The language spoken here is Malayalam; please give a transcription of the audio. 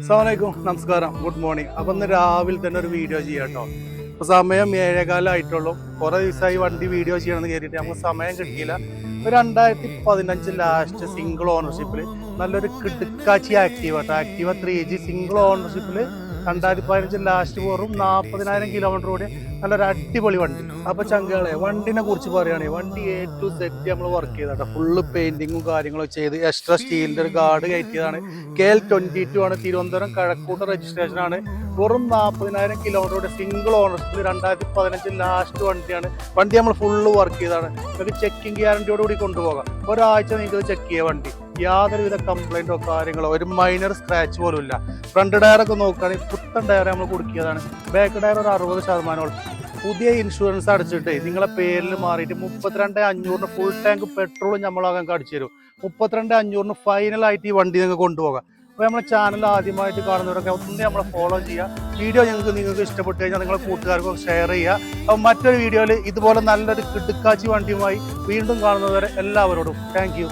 അസ്സലാമലൈക്കും, നമസ്കാരം, ഗുഡ് മോർണിംഗ്. അപ്പം ഇന്ന് രാവിലെ തന്നെ ഒരു വീഡിയോ ചെയ്യാം കേട്ടോ. ഇപ്പോൾ സമയം 7:15 ആയിട്ടുള്ളൂ. കുറേ ദിവസമായി വണ്ടി വീഡിയോ ചെയ്യണമെന്ന് കയറിയിട്ട് നമുക്ക് സമയം കിട്ടിയില്ല. 2015 ലാസ്റ്റ് സിംഗിൾ ഓണർഷിപ്പിൽ നല്ലൊരു കിടുക്കാച്ചി ആക്റ്റീവ കേട്ടോ. ആക്റ്റീവ 3G സിംഗിൾ ഓണർഷിപ്പിൽ 2015 ലാസ്റ്റ് പോറും 40,000 കിലോമീറ്റർ കൂടി നല്ലൊരു അടിപൊളി വണ്ടി. അപ്പോൾ ചങ്കളെ വണ്ടിനെ കുറിച്ച് പറയുകയാണെങ്കിൽ വണ്ടി A to Z നമ്മൾ വർക്ക് ചെയ്താട്ടോ. ഫുള്ള് പെയിന്റിങ്ങും കാര്യങ്ങളും ചെയ്ത് എക്സ്ട്രാ സ്റ്റീലിൻ്റെ ഒരു ഗാർഡ് കയറ്റിയതാണ്. KL22 ആണ്. തിരുവനന്തപുരം കഴക്കൂട്ട രജിസ്ട്രേഷൻ ആണ്. വെറും 40,000 കിലോമീറ്റർ കൂടി സിംഗിൾ ഓണർഷിപ്പിൽ 2015 ലാസ്റ്റ് വണ്ടിയാണ്. വണ്ടി നമ്മൾ ഫുള്ള് വർക്ക് ചെയ്താണ്. നിങ്ങൾക്ക് ചെക്കിങ് ഗ്യാരണ്ടിയോട് കൂടി കൊണ്ടുപോകാം. ഒരാഴ്ച നിങ്ങൾക്ക് ചെക്ക് ചെയ്യുക വണ്ടി. യാതൊരുവിധ കംപ്ലൈൻറ്റോ കാര്യങ്ങളോ ഒരു മൈനർ സ്ക്രാച്ച് പോലും ഇല്ല. ഫ്രണ്ട് ടയറൊക്കെ നോക്കുകയാണെങ്കിൽ പുത്തൻ ടയർ നമ്മൾ കൊടുക്കിയതാണ്. ബാക്ക് ടയർ ഒരു 60%. പുതിയ ഇൻഷുറൻസ് അടിച്ചിട്ട് നിങ്ങളെ പേരിൽ മാറിയിട്ട് 32,500 ഫുൾ ടാങ്ക് പെട്രോളും നമ്മളാകാൻ അടിച്ചു തരും. 32,500 ഫൈനലായിട്ട് ഈ വണ്ടി നിങ്ങൾക്ക് കൊണ്ടുപോകാം. അപ്പോൾ നമ്മുടെ ചാനൽ ആദ്യമായിട്ട് കാണുന്നവരൊക്കെ ഒന്ന് നമ്മളെ ഫോളോ ചെയ്യുക. വീഡിയോ നിങ്ങൾക്ക് ഇഷ്ടപ്പെട്ട് കഴിഞ്ഞാൽ നിങ്ങളെ കൂട്ടുകാർക്കൊക്കെ ഷെയർ ചെയ്യുക. അപ്പോൾ മറ്റൊരു വീഡിയോയിൽ ഇതുപോലെ നല്ലൊരു കിടുക്കാച്ചി വണ്ടിയുമായി വീണ്ടും കാണുന്നതുവരെ എല്ലാവരോടും താങ്ക് യു.